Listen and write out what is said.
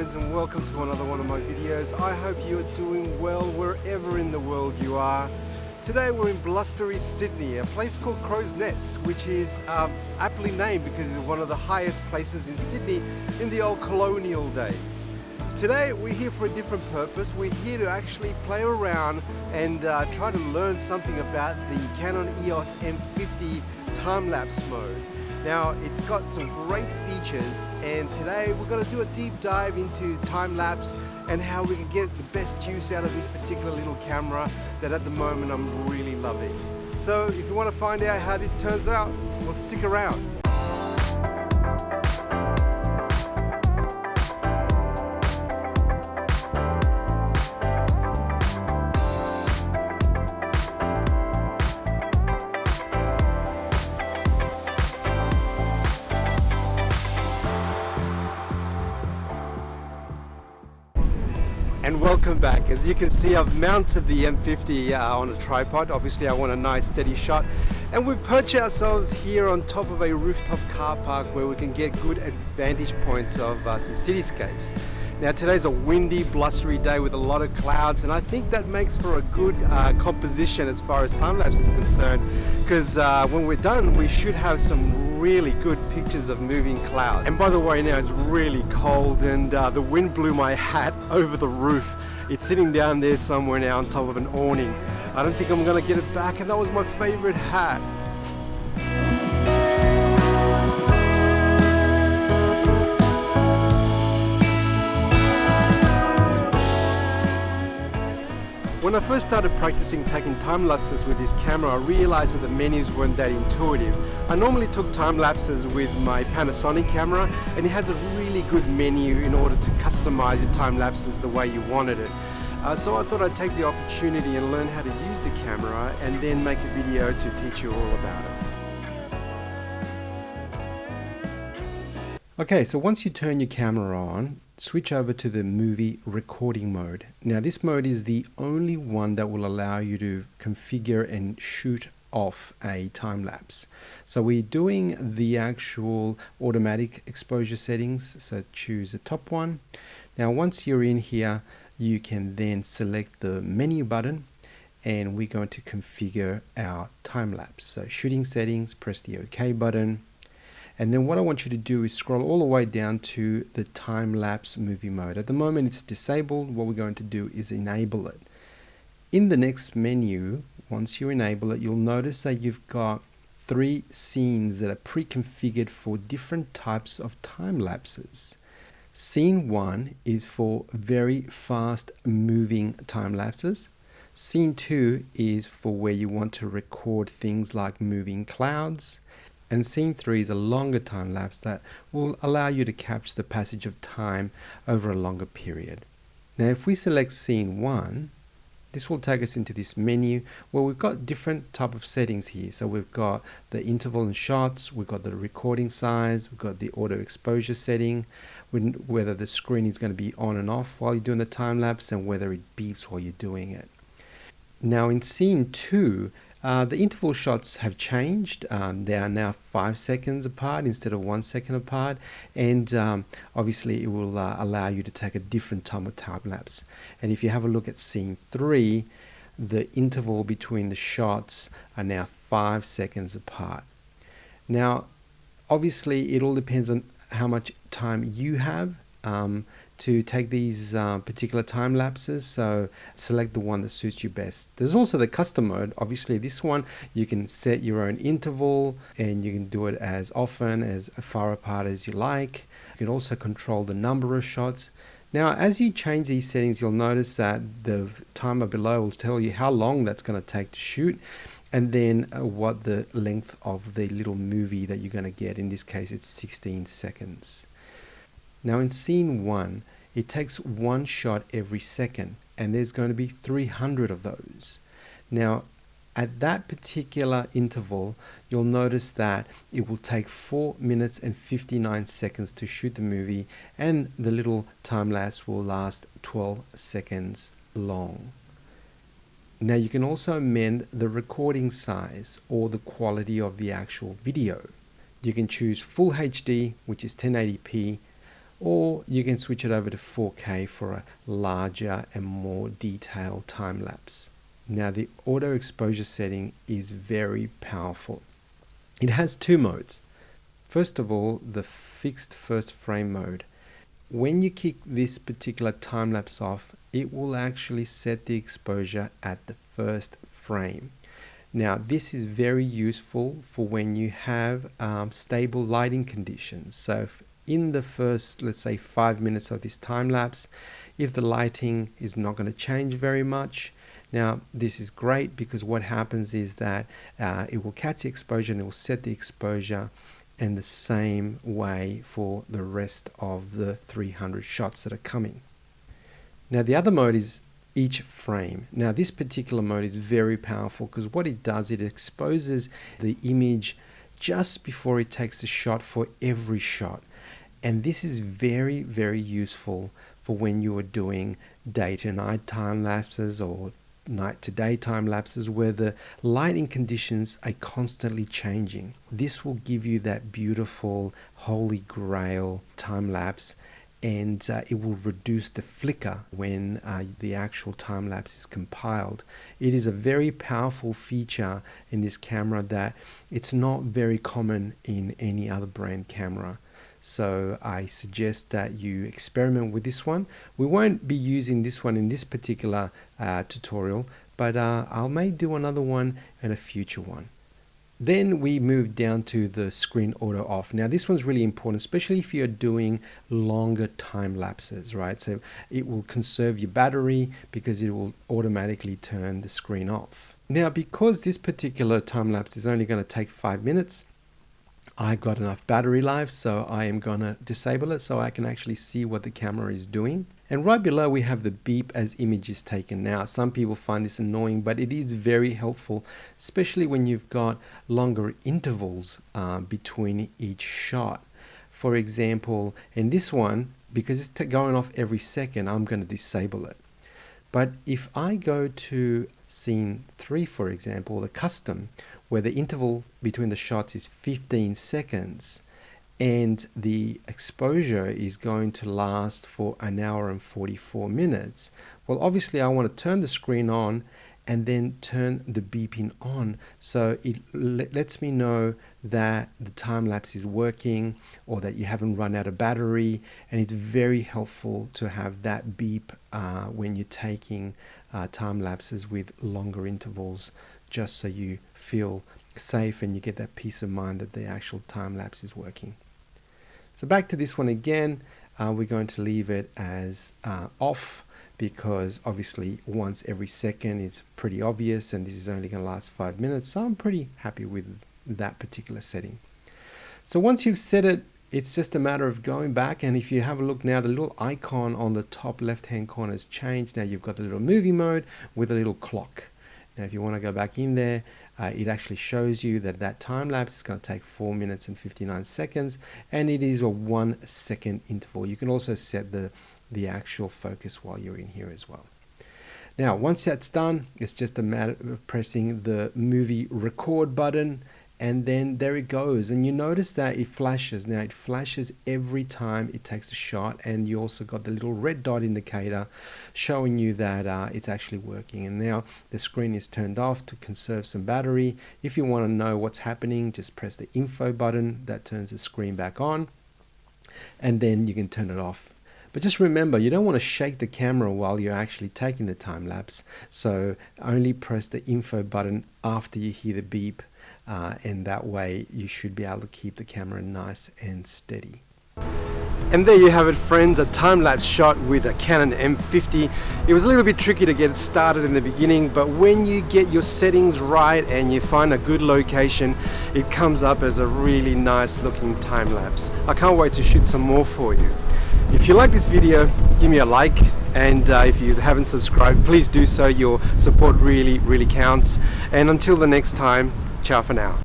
friends, and welcome to another one of my videos. I hope you are doing well wherever in the world you are. Today we're in blustery Sydney, a place called Crow's Nest, which is aptly named because it's one of the highest places in Sydney in the old colonial days. Today we're here for a different purpose. We're here to actually play around and try to learn something about the Canon EOS M50 time-lapse mode. Now, it's got some great features, and today we're going to do a deep dive into time-lapse and how we can get the best use out of this particular little camera that at the moment I'm really loving. So if you want to find out how this turns out, well, stick around. And welcome back. As you can see, I've mounted the M50 on a tripod. Obviously I want a nice steady shot, and we've perched ourselves here on top of a rooftop car park where we can get good vantage points of some cityscapes. Now today's a windy, blustery day with a lot of clouds, and I think that makes for a good composition as far as time-lapse is concerned, because when we're done we should have some really good pictures of moving clouds. And by the way, now it's really cold, and the wind blew my hat over the roof. It's sitting down there somewhere now on top of an awning. I don't think I'm gonna get it back, and that was my favorite hat. When I first started practicing taking time lapses with this camera, I realized that the menus weren't that intuitive. I normally took time lapses with my Panasonic camera, and it has a really good menu in order to customize your time lapses the way you wanted it. So I thought I'd take the opportunity and learn how to use the camera and then make a video to teach you all about it. Okay, so once you turn your camera on, switch over to the movie recording mode. Now this mode is the only one that will allow you to configure and shoot off a time lapse. So we're doing the actual automatic exposure settings, so choose the top one. Now once you're in here, you can then select the menu button, and we're going to configure our time lapse. So shooting settings, press the OK button. And then what I want you to do is scroll all the way down to the time-lapse movie mode. At the moment it's disabled. What we're going to do is enable it. In the next menu, once you enable it, you'll notice that you've got 3 scenes that are pre-configured for different types of time lapses. Scene 1 is for very fast moving time lapses. Scene 2 is for where you want to record things like moving clouds. And scene 3 is a longer time lapse that will allow you to capture the passage of time over a longer period. Now if we select scene 1, this will take us into this menu where we've got different type of settings here. So we've got the interval and shots, we've got the recording size, we've got the auto exposure setting, whether the screen is going to be on and off while you're doing the time lapse, and whether it beeps while you're doing it. Now in scene 2, the interval shots have changed. They are now 5 seconds apart instead of 1 second apart, and obviously it will allow you to take a different time of time lapse. And if you have a look at scene 3, the interval between the shots are now 5 seconds apart. Now obviously it all depends on how much time you have to take these particular time lapses, so select the one that suits you best. There's also the custom mode. Obviously this one you can set your own interval, and you can do it as often, as far apart as you like. You can also control the number of shots. Now as you change these settings, you'll notice that the timer below will tell you how long that's going to take to shoot, and then what the length of the little movie that you're going to get. In this case it's 16 seconds. Now in scene 1, it takes 1 shot every second, and there's going to be 300 of those. Now at that particular interval, you'll notice that it will take 4 minutes and 59 seconds to shoot the movie, and the little time lapse will last 12 seconds long. Now you can also amend the recording size or the quality of the actual video. You can choose Full HD, which is 1080p, or you can switch it over to 4K for a larger and more detailed time lapse. Now the auto exposure setting is very powerful. It has two modes. First of all, the fixed first frame mode. When you kick this particular time lapse off, it will actually set the exposure at the first frame. Now this is very useful for when you have stable lighting conditions. So if in the first, let's say 5 minutes of this time lapse, if the lighting is not going to change very much, now this is great because what happens is that it will catch the exposure and it will set the exposure in the same way for the rest of the 300 shots that are coming. Now the other mode is each frame. Now this particular mode is very powerful because what it does, it exposes the image just before it takes the shot for every shot. And this is very, very useful for when you are doing day to night time lapses or night to day time lapses where the lighting conditions are constantly changing. This will give you that beautiful holy grail time lapse, and it will reduce the flicker when the actual time lapse is compiled. It is a very powerful feature in this camera that it's not very common in any other brand camera. So I suggest that you experiment with this one. We won't be using this one in this particular tutorial, but I may do another one and a future one. Then we move down to the screen auto off. Now this one's really important, especially if you're doing longer time lapses, right? So it will conserve your battery because it will automatically turn the screen off. Now because this particular time lapse is only going to take 5 minutes, I got enough battery life, so I am going to disable it so I can actually see what the camera is doing. And right below we have the beep as image is taken. Now some people find this annoying, but it is very helpful, especially when you've got longer intervals between each shot. For example, in this one, because it's going off every second, I'm going to disable it. But if I go to scene 3, for example, the custom, where the interval between the shots is 15 seconds and the exposure is going to last for 1 hour and 44 minutes, well, obviously I want to turn the screen on and then turn the beeping on so it lets me know that the time lapse is working or that you haven't run out of battery. And it's very helpful to have that beep when you're taking time lapses with longer intervals, just so you feel safe and you get that peace of mind that the actual time lapse is working. So back to this one again, we're going to leave it as off, because obviously once every second is pretty obvious and this is only going to last 5 minutes, so I'm pretty happy with that particular setting. So once you've set it, it's just a matter of going back, and if you have a look now, the little icon on the top left hand corner has changed. Now you've got the little movie mode with a little clock. Now if you want to go back in there, it actually shows you that that time lapse is going to take 4 minutes and 59 seconds, and it is a 1 second interval. You can also set the actual focus while you're in here as well. Now once that's done, it's just a matter of pressing the movie record button, and then there it goes. And you notice that it flashes. Now it flashes every time it takes a shot, and you also got the little red dot indicator showing you that it's actually working. And now the screen is turned off to conserve some battery. If you want to know what's happening, just press the info button. That turns the screen back on, and then you can turn it off. But just remember, you don't want to shake the camera while you're actually taking the time lapse, so only press the info button after you hear the beep, and that way you should be able to keep the camera nice and steady. And there you have it, friends, a time-lapse shot with a Canon M50. It was a little bit tricky to get it started in the beginning, but when you get your settings right and you find a good location, it comes up as a really nice looking time-lapse. I can't wait to shoot some more for you. If you like this video, give me a like, and if you haven't subscribed, please do so. Your support really, really counts. And until the next time, ciao for now.